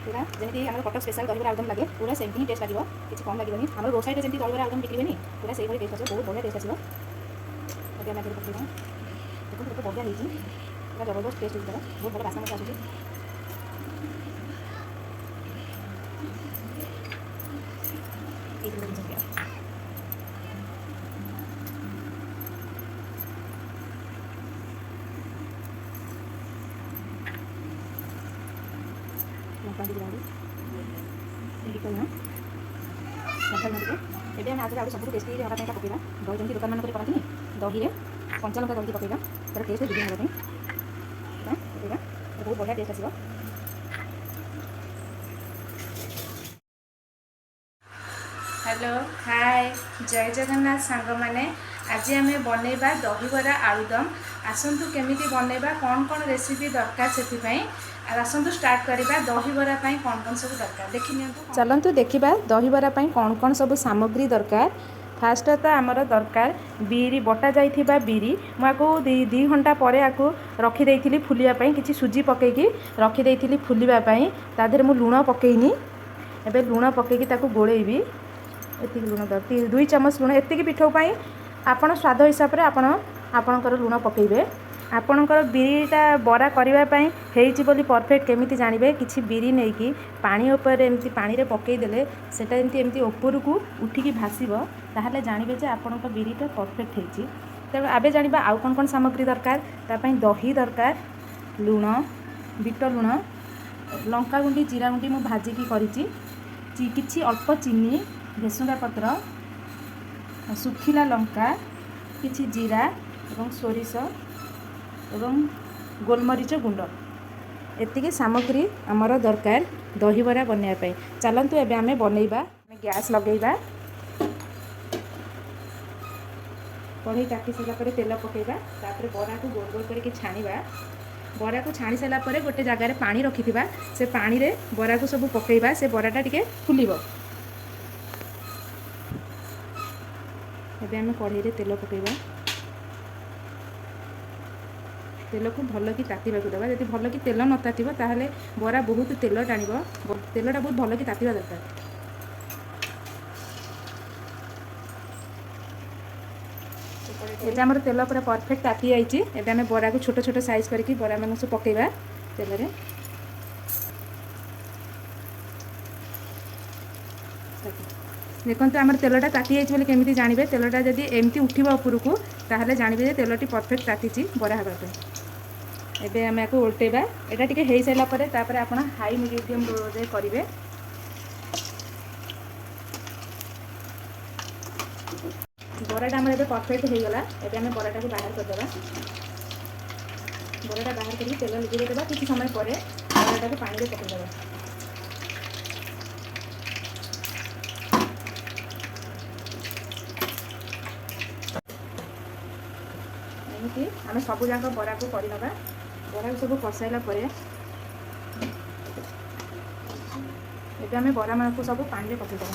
पूरा जमी आम कटक स्पेशल दहीबरा आलुदम लगे पूरा सेमती ही टेस्ट लगे किसी कम लगे आम रोड साइड जमी दहीबरा आलुदम बिक्री पूरा से टेस्ट आस बहुत बढ़िया टेस्ट आसो पकड़ा देखो तो बढ़िया होती पूरा जबरदस्त टेस्ट होता बहुत भल बास्ना आसूँ ଏବେ ଆମେ ଆଜିରେ ଆଉ ସବୁଠୁ ଟେଷ୍ଟି ହେବା ପାଇଁ ପକାଇବା ଦହି ଯେମିତି ଦୋକାନମାନଙ୍କରେ କରନ୍ତିନି ଦହିରେ କଞ୍ଚା ଲଙ୍କା ଦହିକି ପକାଇବା ତା'ର ଟେଷ୍ଟ ଦୁଇ ହେବା ପାଇଁ ପକାଇବା ବହୁତ ବଢ଼ିଆ ଟେଷ୍ଟ ଆସିବ। हेलो हाय जय जगन्नाथ सांग मैंने आज आम बनइबा दहीबरा आलुदम आसतु केमिति बनइबा कौन कौन रेसिपी दरकार से आसतु स्टार्ट करवा दहीबरा कौन कौन सब दरकार देखि चलतु देखा दहीबरा कौन कौन सब सामग्री दरकार। फास्ट तो आमर दरकार बीरी बटा जाइथिबा बीरी मुझे दी घंटा पर आपको रखीदी फुलापी किसी सुजी पकईकी रखीदी फुलापी तादेह मुझे लुण पकईनी एबे लुण पकईकी गोलेबी एति लुण 2 चमच लुण एति पिठाई आपण स्वाद हिसाब से आपणकर लुण पकईबे आपणकर बीरीटा बरा करने बोली परफेक्ट केमिति जानबे किछि बीरी नहीं कि पानी ऊपर एमती पानी रे पकईदेले सेटा एमती एमती ऊपर को उठिकी भासीबो ताहले जानबे जे आपणकर बीरीटा परफेक्ट होईछि। तेणु आबे जानिबा आउ कौन कौन सामग्री दरकार तापई दही दरकार लुण बिट लुण लंका गुंडी जीरा गुंडी मु भाजिकी करिछि किछि अल्प चीनी भेसुंगा पत्र सुखिला लंका किछि जीरा एवं सोरिष एवं गोलमरीच गुंड एतिकी सामग्री आमर दरकार दहीबरा बनवाई। चलतु एबे आमे बनइबा गैस लगेइबा कढ़ई ताती सारा पर तेल पकेइबा तापर बरा को गोल गोल करके छाणीबा बरा को छाणी सारा पर गोटे जगार पानी रखिथिबा से पानी रे बरा को सब पकेइबा से बराटा टिके फुलिबो। एबे आमे कढ़ई रे तेल पकेइबा तेल को भल कि तातीबा को देबा यदि भल कि तेल न तातीबा ताहले बरा बहुत तेल टाणिबो तेलटा बहुत भल कि तातीबा दरकार। एटा हमर तेल पूरा परफेक्ट ताती आइछि एबे आमे बरा को छोट छोट साइज करके बरा मन से पकेइबा तेल रे देखो आम तेलटा ताती बोली केमी जानवे तेलटा जब एमती उठब उपरकू ताहले जानवे जे तेलटी परफेक्ट ताती बरा हाँपे। एबे आम या उल्टेबा एटा टिके हो सारा पर आप हाई मीडियम रे करेंगे बराटा आम परफेक्ट हो गला। एबे आम बराटा को बाहर करदे बराटा बाहर करके तेल लिझे देवा किसी समय पर बराटा को पानी में पकईदेवा एमती आम सबूक बरा को करवा बरा को सब कसाइला एबे बरा मान को सब पानी में पकईदेवा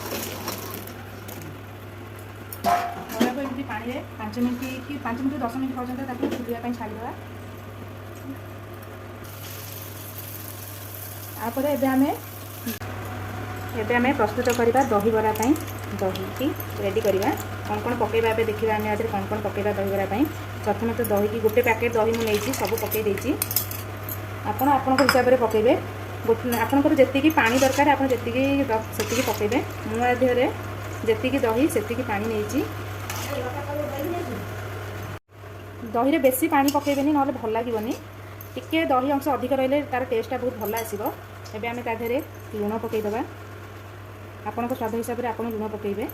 बरा को एमती पानी में 5 मिनट कि 5 मिनट 10 मिनट पर्यटन फुलापी छाड़ीदेवा तापर एबे आमे प्रस्तुत करवा दहीबरा दही की रेडी करवा कौन कौन पकेबा एबे देखिबा आमे आदि कौन कौन पकेबा दहीबरा प्रथम तो दही की गोटे पैकेट दही मुझे नहीं सब पकई देछि आपण हिसाब से पकेबे आपंकर जी पानी दरकार आप जी पकेबे मुझे जी दही से पानी नहीं दही रे बेसी पानी पकेबेनी ना भल लगे टिके दही अंश अधिक रही तार टेस्टा बहुत भल आसो। एबे आमे ता देहरे लुण पकईदेवा आपण स्वाद हिसाब से आप लुण पकईबे।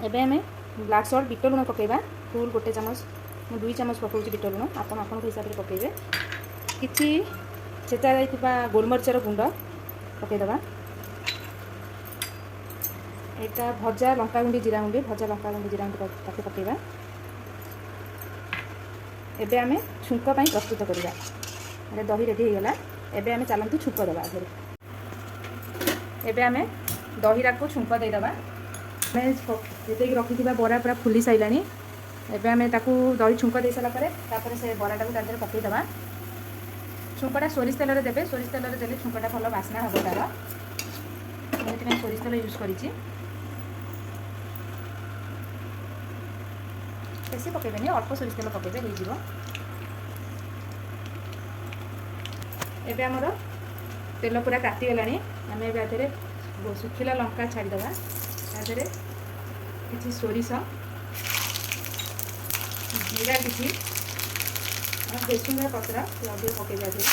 एबे आमे ब्लैक सॉल्ट बिट लुण पकईबा फुल गोटे चमच मु 2 चमच पकाउछि बिट लुण आपण हिसाब से पकईबे किछि छेचा जाइथिबा गोलमरीचर गुंड पकईदेवा एटा भजा लंका गुंडी जीरा गुंडी भजा लंका गुंडी जीरा गुंडी ताके पकईबा। एबे आमे छुंक पई प्रस्तुत करबा अरे दही रेडी हो गला। एबे आमे चलंतु छुंक देबा एबे आमे दहीरा को छुंक दे देबा मैं जितेक रखी बरा पूरा फुली सारानी एबे आमे ताकू दही छुंक दे सारा तापर से बराटा को तादेह पकईदेवा ଛୁଙ୍କଟା ସୋରିଷ ତେଲରେ ଦେବେ। ସୋରିଷ ତେଲରେ ଦେଲେ ଛୁଙ୍କଟା ଭଲ ବାସ୍ନା ହେବ ତା'ର। ମୁଁ ଏଥିପାଇଁ ସୋରିଷ ତେଲ ୟୁଜ୍ କରିଛି। ବେଶୀ ପକାଇବେନି, ଅଳ୍ପ ସୋରିଷ ତେଲ ପକାଇବେ, ହେଇଯିବ। ଏବେ ଆମର ତେଲ ପୁରା ତାତିଗଲାଣି। ଆମେ ଏବେ ଏଥିରେ ଶୁଖିଲା ଲଙ୍କା ଛାଡ଼ିଦେବା। ତା ଦେହରେ କିଛି ସୋରିଷ, ଜିରା କିଛି, ଭେସୁଙ୍ଗା ପତ୍ର ଅଧିକ ପକାଇବା ଏଥିରେ।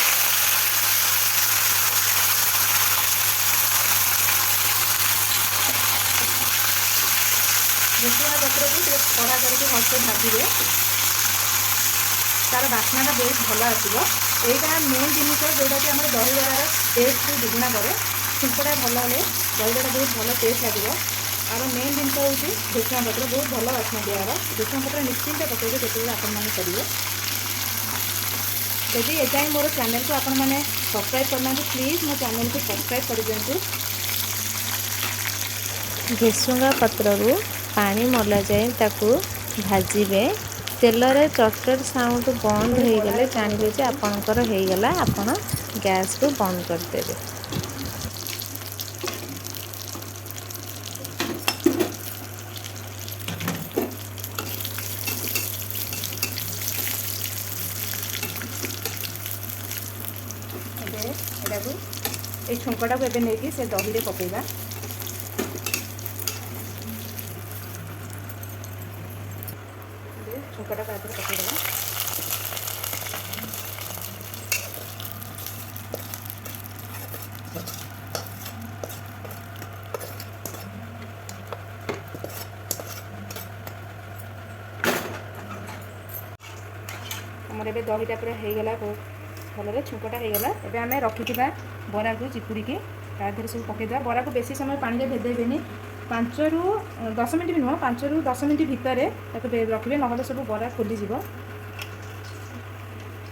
ଭେସୁଙ୍ଗା ପତ୍ରକୁ ଟିକେ କଢ଼ା କରିକି ଭଲସେ ଭାଜିବେ, ତା'ର ବାସ୍ନାଟା ବହୁତ ଭଲ ଆସିବ। ଏଇଟା ମେନ୍ ଜିନିଷ ଯେଉଁଟାକି ଆମର ଦହିବରାର ଟେଷ୍ଟକୁ ଦ୍ୱିଗୁଣା କରେ। ଛୁଙ୍କଟା ଭଲ ହେଲେ ଦହିବରା ବହୁତ ଭଲ ଟେଷ୍ଟ ଲାଗିବ। ଆର ମେନ୍ ଜିନିଷ ହେଉଛି ଭେସୁଙ୍ଗା ପତ୍ର, ବହୁତ ଭଲ ବାସ୍ନା ଦିଏ ଆର। ଭେସୁଙ୍ଗା ପତ୍ର ନିଶ୍ଚିନ୍ତ ପକାଇବେ ଯେତେବେଳେ ଆପଣମାନେ କରିବେ। ଯଦି ଏଯାଏଁ ମୋର ଚ୍ୟାନେଲକୁ ଆପଣମାନେ ସବସ୍କ୍ରାଇବ୍ କରିନାହାନ୍ତି, ପ୍ଲିଜ୍ ମୋ ଚ୍ୟାନେଲକୁ ସବସ୍କ୍ରାଇବ୍ କରିଦିଅନ୍ତୁ। ଭେସୁଙ୍ଗା ପତ୍ରରୁ ପାଣି ମଲା ଯାଏ ତାକୁ ଭାଜିବେ। ତେଲରେ ଚଟଚଟ ସାଉଣ୍ଡ ବନ୍ଦ ହେଇଗଲେ ଜାଣିବେ ଯେ ଆପଣଙ୍କର ହେଇଗଲା। ଆପଣ ଗ୍ୟାସ୍କୁ ବନ୍ଦ କରିଦେବେ। ଏବେ ଏଟାକୁ ଏଇ ଛୁଙ୍କଟାକୁ ଏବେ ନେଇକି ସେ ଦହିରେ ପକାଇବା। ଛୁଙ୍କଟାକୁ ଆଗରେ ପକାଇଦେବା। ଆମର ଏବେ ଦହିଟା ପୁରା ହେଇଗଲା, ବହୁତ ଭଲରେ ଛୁଙ୍କଟା ହେଇଗଲା। ଏବେ ଆମେ ରଖିଥିବା ବରାକୁ ଚିପୁଡ଼ିକି ତା ଦେହରେ ସବୁ ପକାଇଦେବା। ବରାକୁ ବେଶୀ ସମୟ ପାଣିରେ ଭେଦେଇବେନି, 5ରୁ 10 ମିନିଟ୍ ବି ନୁହଁ, 5ରୁ 10 ମିନିଟ୍ ଭିତରେ ତାକୁ ରଖିବେ, ନହେଲେ ସବୁ ବରା ଖୋଲିଯିବ।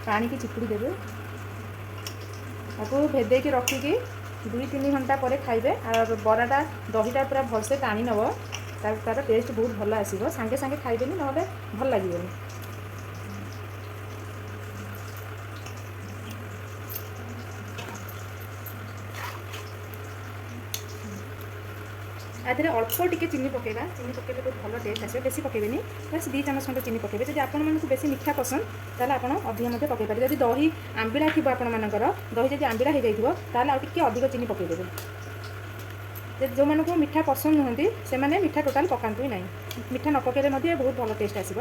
ପାଣିକି ଚିପୁଡ଼ି ଦେବେ, ତାକୁ ଭେଦେଇକି ରଖିକି 2-3 ଘଣ୍ଟା ପରେ ଖାଇବେ। ଆଉ ବରାଟା ଦହିଟା ପୁରା ଭଲସେ ଟାଣି ନେବ, ତା'ର ଟେଷ୍ଟ ବହୁତ ଭଲ ଆସିବ। ସାଙ୍ଗେ ସାଙ୍ଗେ ଖାଇବେନି, ନହେଲେ ଭଲ ଲାଗିବନି। ଏଥିରେ ଅଳ୍ପ ଟିକେ ଚିନି ପକାଇବା। ଚିନି ପକାଇଲେ ବହୁତ ଭଲ ଟେଷ୍ଟ ଆସିବ। ବେଶୀ ପକାଇବେନି, ବାସ୍ 2 ଚାମଚ ଖଣ୍ଡେ ଚିନି ପକାଇବେ। ଯଦି ଆପଣମାନଙ୍କୁ ବେଶୀ ମିଠା ପସନ୍ଦ ତାହେଲେ ଆପଣ ଅଧିକ ମଧ୍ୟ ପକାଇ ପାରିବେ। ଯଦି ଦହି ଆମ୍ବିଳା ଥିବ ଆପଣମାନଙ୍କର, ଦହି ଯଦି ଆମ୍ବିଳା ହେଇଯାଇଥିବ ତାହେଲେ ଆଉ ଟିକେ ଅଧିକ ଚିନି ପକାଇଦେବେ। ଯଦି ଯେଉଁମାନଙ୍କୁ ମିଠା ପସନ୍ଦ ନୁହନ୍ତି ସେମାନେ ମିଠା ଟୋଟାଲ୍ ପକାନ୍ତୁ ହିଁ ନାହିଁ। ମିଠା ନ ପକାଇଲେ ମଧ୍ୟ ବହୁତ ଭଲ ଟେଷ୍ଟ ଆସିବ।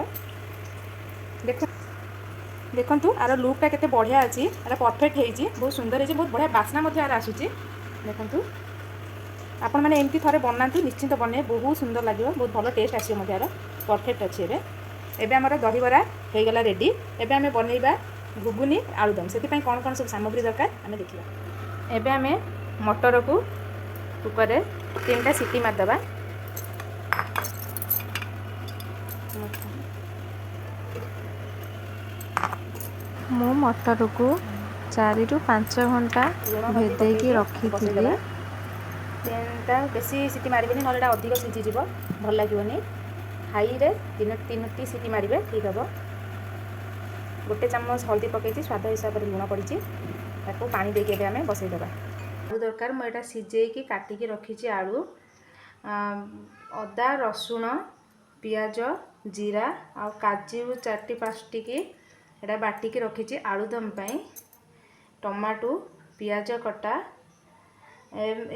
ଦେଖନ୍ତୁ ଆର ଲୁକ୍ଟା କେତେ ବଢ଼ିଆ ଅଛି, ଏଇଟା ପରଫେକ୍ଟ ହେଇଛି, ବହୁତ ସୁନ୍ଦର ହେଇଛି, ବହୁତ ବଢ଼ିଆ ବାସ୍ନା ମଧ୍ୟ ଆର ଆସୁଛି। ଦେଖନ୍ତୁ ଆପଣମାନେ ଏମିତି ଥରେ ବନାନ୍ତୁ, ନିଶ୍ଚିନ୍ତ ବନେଇବେ, ବହୁତ ସୁନ୍ଦର ଲାଗିବ, ବହୁତ ଭଲ ଟେଷ୍ଟ ଆସିବ ମଧ୍ୟ ଆର। ପରଫେକ୍ଟ ଅଛି। ଏବେ ଆମର ଦହିବରା ହେଇଗଲା ରେଡ଼ି। ଏବେ ଆମେ ବନେଇବା ଘୁଗୁନି ଆଳୁଦମ୍। ସେଥିପାଇଁ କ'ଣ କ'ଣ ସବୁ ସାମଗ୍ରୀ ଦରକାର ଆମେ ଦେଖିବା। ଏବେ ଆମେ ମଟରକୁ କୁକରରେ 3ଟା ସିଟି ମାରିଦେବା। ମୁଁ ମଟରକୁ 4ରୁ 5 ଘଣ୍ଟା ଭେଦେଇକି ରଖିଥିଲି। 3ଟା ବେଶୀ ସିଟି ମାରିବେନି, ନହେଲେ ଏଇଟା ଅଧିକ ସିଝିଯିବ, ଭଲ ଲାଗିବନି। ହାଇରେ 3ଟି ସିଟି ମାରିବେ, ଠିକ୍ ହେବ। 1 ଚାମଚ ହଳଦୀ ପକାଇଛି, ସ୍ୱାଦ ହିସାବରେ ଲୁଣ ପଡ଼ିଛି। ତାକୁ ପାଣି ଦେଇକି ଏବେ ଆମେ ବସାଇଦେବା। ଆଳୁ ଦରକାର, ମୁଁ ଏଇଟା ସିଝେଇକି କାଟିକି ରଖିଛି ଆଳୁ। ଅଦା, ରସୁଣ, ପିଆଜ, ଜିରା ଆଉ କାଜୁ 4-5ଟି ଏଇଟା ବାଟିକି ରଖିଛି ଆଳୁଦମ୍ ପାଇଁ। ଟମାଟୋ, ପିଆଜ କଟା,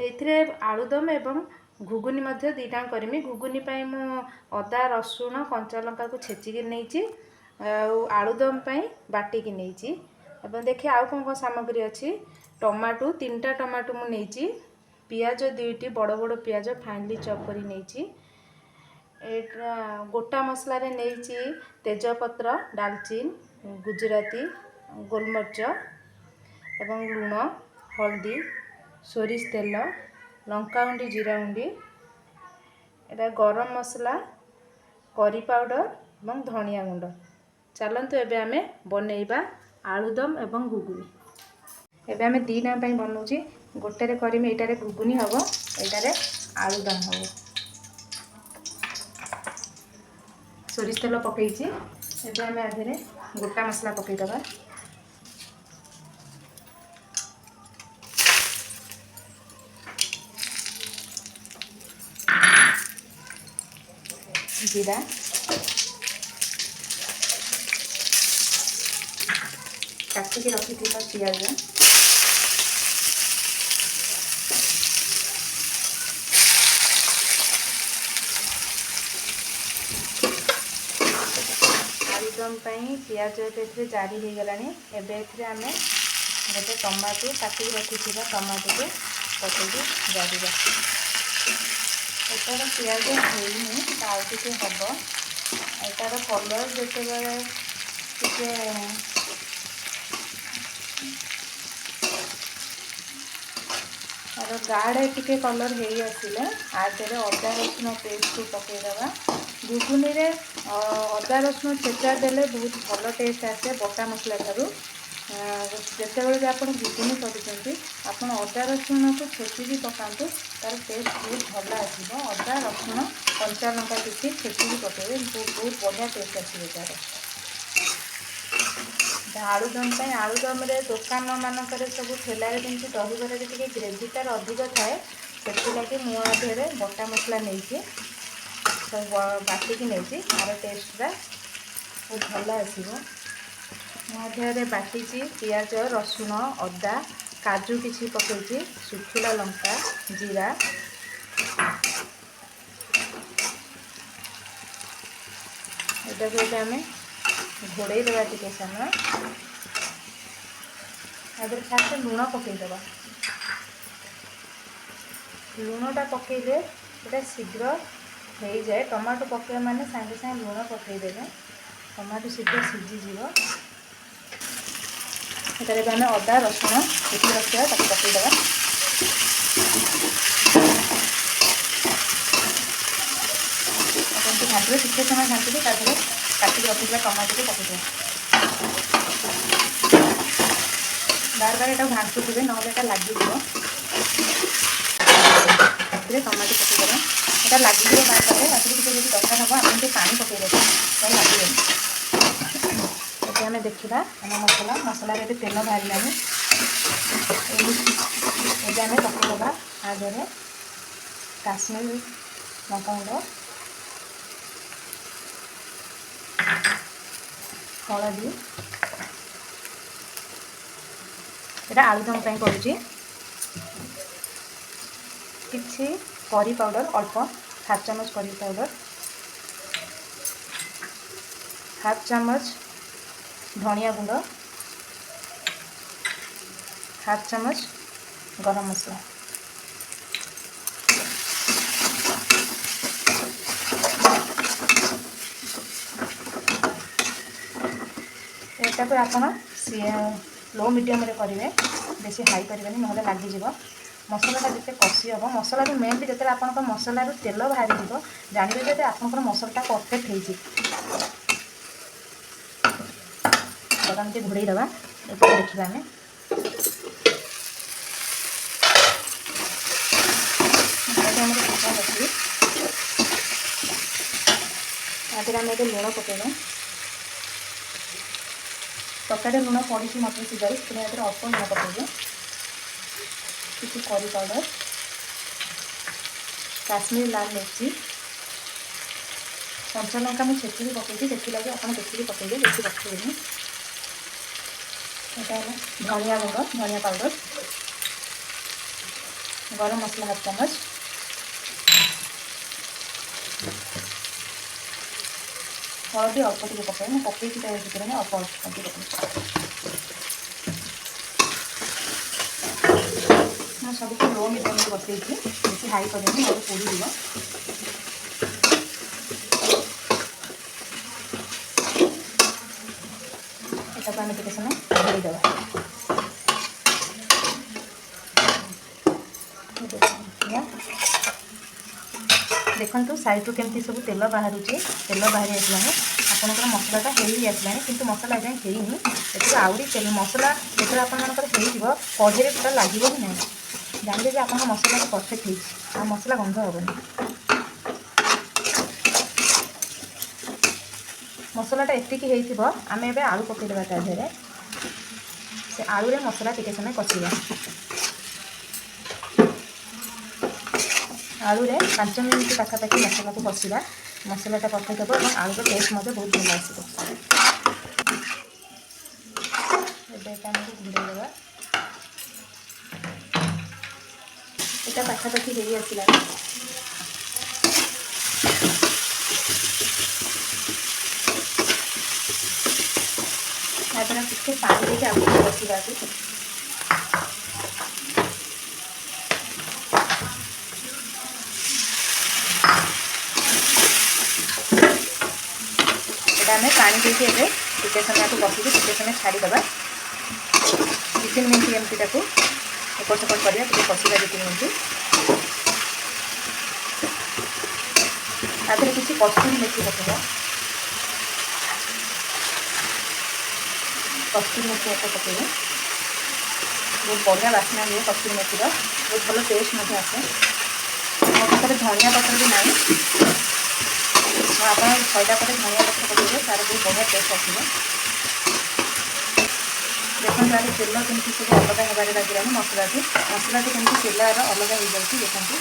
ଏଥିରେ ଆଳୁଦମ୍ ଏବଂ ଘୁଗୁନି ମଧ୍ୟ 2ଟାଙ୍କ କରିମି। ଘୁଗୁନି ପାଇଁ ମୁଁ ଅଦା, ରସୁଣ, କଞ୍ଚା ଲଙ୍କାକୁ ଛେଚିକି ନେଇଛି, ଆଉ ଆଳୁଦମ୍ ପାଇଁ ବାଟିକି ନେଇଛି। ଏବଂ ଦେଖିବା ଆଉ କ'ଣ କ'ଣ ସାମଗ୍ରୀ ଅଛି। ଟମାଟୋ 3ଟା ଟମାଟୋ ମୁଁ ନେଇଛି। ପିଆଜ 2ଟି ବଡ଼ ବଡ଼ ପିଆଜ ଫାଇନଲି ଚପ୍ କରି ନେଇଛି। ଏଇଟା ଗୋଟା ମସଲାରେ ନେଇଛି ତେଜପତ୍ର, ଡାଲଚିନି, ଗୁଜୁରାତି, ଗୋଲମରିଚ ଏବଂ ଲୁଣ, ହଳଦୀ, ସୋରିଷ ତେଲ, ଲଙ୍କାଗୁଣ୍ଡି, ଜିରା ଗୁଣ୍ଡି, ଏଇଟା ଗରମ ମସଲା, କରି ପାଉଡ଼ର ଏବଂ ଧନିଆ ଗୁଣ୍ଡ। ଚାଲନ୍ତୁ ଏବେ ଆମେ ବନେଇବା ଆଳୁଦମ୍ ଏବଂ ଘୁଗୁନି। ଏବେ ଆମେ 2ଟା ପାଇଁ ବନାଉଛି। ଗୋଟେରେ କରିମି, ଏଇଟାରେ ଘୁଗୁନି ହେବ, ଏଇଟାରେ ଆଳୁଦମ୍ ହେବ। ସୋରିଷ ତେଲ ପକାଇଛି। ଏବେ ଆମେ ଆ ଦେହରେ ଗୋଟା ମସଲା ପକାଇଦେବା। जीरा, काटिकी रखिथिबा पियाज, आलुदम पियाज एबे जारी हो गलानी। एबे आमे गोटे टमाटो काटिकी रखिथिबा टमाटो को पकेई जारिबा। एटार पियाज होइनी आउ टिके हब। एटार कलर जेतेबेले टिके गाढ़े टिके कलर हो आसिले आधे अदा रसुण पेस्ट को पकईदबा। घुगुनी रे अदा रसुण छेचा देले बहुत भल टेस्ट आसे बटा मसला ठारू। जितेबाला भी आप घुगुनी करुँच आप अदा रसुण को छेचिकी पकातु, तार टेस्ट बहुत भल आसो। अदा रसुण कंचा लंका किसी छेचिकी पकड़े बहुत बढ़िया टेस्ट आसो तार। आलुदम आलुदम दुकान मानक सब ठेलार जमी दहीबर टे ग्रेवीटार अधिक थाए से लगे मुझे बटा मसला नहीं सब बाटिकी नहीं तार टेस्टा बहुत भल आसो। मुझे बाटी पियाज रसुण अदा काजू किसी पकई सुखिला लंका जीरा यहाँ आम घोड़े देवा टे समय आगे फास्ट लुण पकईदबा। लुणटा पकईले यहाँ शीघ्र हो जाए। टमाटो पकड़ा माने सांगे सांगे लुण पकईदे टमाटो शीघ्र सीझीज। एटारे आम अदा रसुण ये रखा पकईदबा। घाटे टे समय घाटी काटिक रखा टमाटो को पकईदे। बार बार यहाँ घाटुवे ना लगे टमाटो पकईदे यहाँ लगे बार बार किसी दरकार हम आप पानी पकईदे लगे। आम देखा आम मसला मसला तेल बाहर एवं आम पकईदबा आगे काश्मीर लंका गुंड हलदी यहाँ आलुदम करुँची किसी करी पाउडर अल्प हाफ चामच करी पाउडर हाफ चामच धनिया गुंड हाफ चम्मच गरम मसला एटा को आप लो मीडियम रे करेंगे बेसी हाई करेंगे ना लगिज मसलाटा जिते कषि हम मसला मेनली जो आप मसला तेल बाहर जानवे जो आप मसलाटा परफेक्ट हो एमती घोड़े दबा। देखा आम आगे आम ये लुण पकईदें तरकारी लुण पड़ी मटर सीझाई पुणी आगे अल्प लुण पकईदे किसी करी पाउडर काश्मीर लाल मिर्ची कंचा लंका मुझे छेचिकी पकई से लगे आप देखिए पकईदे बेसी पकईदेनी। धनिया गुंड धनिया पाउडर गरम मसला हाफ चामच हलदी अल्प टे पकड़े मैं पकई भितर अल्प अल्प मैं सब लो मीडियम बसई बेसी हाई करेंगे ना पोड़ एटा आम टे समय घोड़ी देवा। देखो साइड्रु केमती सब तेल बाहर तेल बाहरी आसला आपंकर मसलाटा हो आसला कि मसला एजाएं होनी आहरी तेल मसला जो आप कढ़े पूरा लगे ही ना जानते आप मसला परफेक्ट हो मसला गंध हेनी। मसलाटा एतिक हो आम ए आलू पकईदेवा तादेह से आलू रे मसला टिके समय कषिया आलू रे 5 मिनिट पाखापाखि मसला को कषिया ମସଲାଟା ପକାଇଦେବ ଏବଂ ଆଳୁର ଟେଷ୍ଟ ମଧ୍ୟ ବହୁତ ଭଲ ଆସିବ। ଏବେ ଏଇଟା ଆମକୁ ଘୋଡ଼େଇ ଦେବା। ଏଇଟା ପାଖାପାଖି ହେଇ ଆସିଲାଣି। ତାପରେ ଟିକେ ପାଣି ଦେଇକି ଆଉ ଟିକେ ବସିବାକୁ। ଏଇଟା ଆମେ ପାଣି ଦେଇକି ଏବେ ଟିକେ ସମୟକୁ ବସିକି ଟିକେ ସମୟ ଛାଡ଼ିଦେବା। 2-3 ମିନିଟ୍ ଏମିତି ତାକୁ ଏପଟ ସେପଟ କରିବା, ଟିକେ କଷିବା 2-3 ମିନିଟ୍। ତା ଦେହରେ କିଛି କସ୍ତୁରୀ ମେଥି ପକାଇବା। କସ୍ତୁରୀ ମେଥି ଏତେ ପକାଇବେ, ବହୁତ ବଢ଼ିଆ ବାସ୍ନା ହୁଏ କସ୍ତୁରୀ ମେଥିର, ବହୁତ ଭଲ ଟେଷ୍ଟ ମଧ୍ୟ ଆସେ। ମୋ ପାଖରେ ଧନିଆ ପତ୍ର ବି ନାହିଁ, ଆପଣ ସଇଲା ପରେ ଧନିଆ ପତ୍ର ପକାଇବେ, ତା'ର ବହୁତ ବଢ଼ିଆ ଟେଷ୍ଟ ଆସିବ। ଦେଖନ୍ତୁ ଆର ତେଲ କେମିତି ସବୁ ଅଲଗା ହେବାରେ ଲାଗିଲାଣି। ମସଲାଠୁ କେମିତି ତେଲର ଅଲଗା ହେଇଯାଉଛି ଦେଖନ୍ତୁ।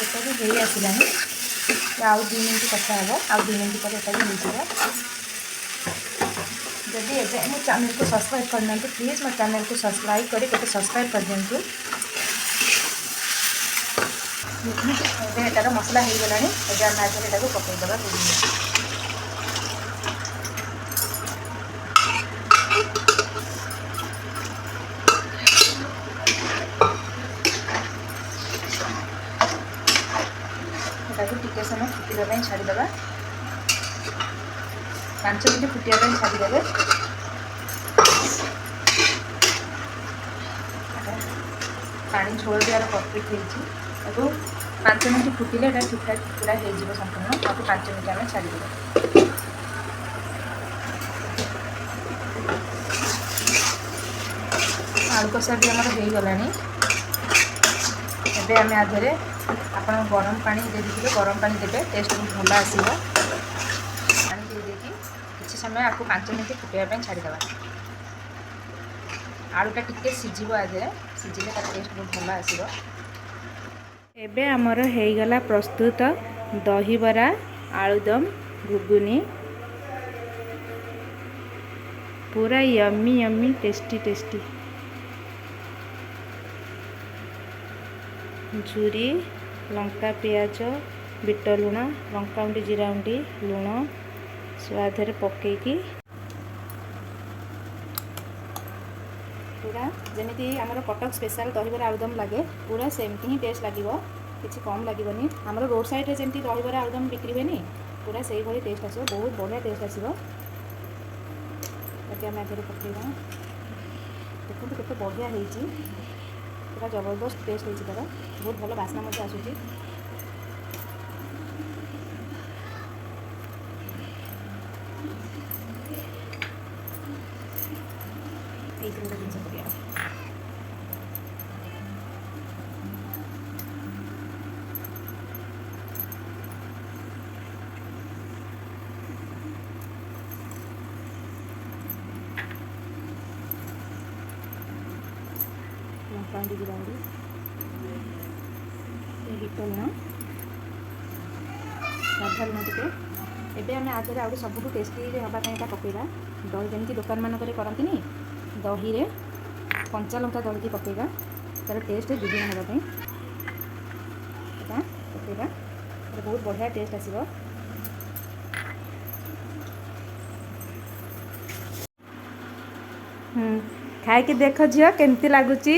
ଏଟା ବି ହେଇ ଆସିଲାଣି। ଆଉ 2 ମିନିଟ୍ କଷା ହେବ, ଆଉ 2 ମିନିଟ୍ ପରେ ଏଟା ବି ହେଇଯିବ। ଯଦି ଏବେ ମୋ ଚ୍ୟାନେଲକୁ ସବସ୍କ୍ରାଇବ୍ କରିନାହାନ୍ତି ପ୍ଲିଜ୍ ମୋ ଚ୍ୟାନେଲକୁ ସବସ୍କ୍ରାଇବ୍ କରି ଗୋଟେ ସବସ୍କ୍ରାଇବ୍ କରିଦିଅନ୍ତୁ। ଏବେ ଏଟାର ମସଲା ହେଇଗଲାଣି। ଏବେ ଆମେ ଆଗରେ ଏଟାକୁ ପକାଇଦେବା। ଏଟାକୁ ଟିକେ ସମୟ ଫୁଟିବା ପାଇଁ ଛାଡ଼ିଦେବା। 5 ମିନିଟ୍ ଫୁଟିବା ପାଇଁ ଛାଡ଼ିଦେବେ। ପାଣି ଝୋଳ ବି ଆର ପରଫେକ୍ଟ ହେଇଛି ଏବଂ 5 ମିନିଟ୍ ଫୁଟିଲେ ଏଇଟା ଠିକ୍ଠାକ୍ ପୁରା ହେଇଯିବ ସମ୍ପୂର୍ଣ୍ଣ। ତାକୁ 5 ମିନିଟ୍ ଆମେ ଛାଡ଼ିଦେବା। ଆଳୁ କଷା ବି ଆମର ହେଇଗଲାଣି। ଏବେ ଆମେ ଆଧରେ ଆପଣ ଗରମ ପାଣି ଦେଇଦେବେ, ଗରମ ପାଣି ଦେବେ, ଟେଷ୍ଟ ବହୁତ ଭଲ ଆସିବ। ପାଣି ଦେଇକି କିଛି ସମୟ ଆକୁ 5 ମିନିଟ୍ ଫୁଟିବା ପାଇଁ ଛାଡ଼ିଦେବା। ଆଳୁଟା ଟିକେ ସିଝିବ ଆଧରେ, ସିଝିଲେ ତାର ଟେଷ୍ଟ ବହୁତ ଭଲ ଆସିବ। ଏବେ ଆମର ହେଇଗଲା ପ୍ରସ୍ତୁତ ଦହିବରା, ଆଳୁଦମ, ଘୁଗୁନି। ପୁରା ୟମି ଟେଷ୍ଟି। ଝୁରି, ଲଙ୍କା, ପିଆଜ, ବିଟ ଲୁଣ, ଲଙ୍କାଗୁଣ୍ଡି, ଜିରା ଗୁଣ୍ଡି, ଲୁଣ ସ୍ୱାଦରେ ପକେଇକି ପୁରା ଯେମିତି ଆମର କଟକ ସ୍ପେଶାଲ ଦହିବରା ଆଳୁଦମ ଲାଗେ, ପୁରା ସେମିତି ହିଁ ଟେଷ୍ଟ ଲାଗିବ, କିଛି କମ୍ ଲାଗିବନି। ଆମର ରୋଡ଼ ସାଇଡ଼ରେ ଯେମିତି ଦହିବରା ଆଳୁଦମ ବିକ୍ରି ହୁଏନି, ପୁରା ସେଇଭଳି ଟେଷ୍ଟ ଆସିବ, ବହୁତ ବଢ଼ିଆ ଟେଷ୍ଟ ଆସିବ। ତାକୁ ଆମେ ଆଗରେ ପକାଇବା। ଦେଖନ୍ତୁ କେତେ ବଢ଼ିଆ ହେଇଛି, ପୁରା ଜବରଦସ୍ତ ଟେଷ୍ଟ ହେଇଛି ତା'ର, ବହୁତ ଭଲ ବାସ୍ନା ମଧ୍ୟ ଆସୁଛି। ଏଇଥିରେ ଗୋଟେ ଜିନିଷ କରିବା, ଲଙ୍କାଗୁଣ୍ଡି, ଜିରା ଗୁଣ୍ଡି, ବିଟ ଲୁଣ, ସାଧା ଲୁଣ ଟିକେ। ଏବେ ଆମେ ଆଗରେ ଆଉ ସବୁଠୁ ଟେଷ୍ଟି ହେବା ପାଇଁ ଏଇଟା ପକାଇବା। ଦହି ଯେମିତି ଦୋକାନମାନଙ୍କରେ କରନ୍ତିନି, ଦହିରେ କଞ୍ଚା ଲଙ୍କା ଦଳିକି ପକାଇବା, ତା'ର ଟେଷ୍ଟ ଦ୍ୱିଗୁଣ ହେବା ପାଇଁ ଏଇଟା ପକାଇବା। ବହୁତ ବଢ଼ିଆ ଟେଷ୍ଟ ଆସିବ। ଖାଇକି ଦେଖ ଝିଅ କେମିତି ଲାଗୁଛି।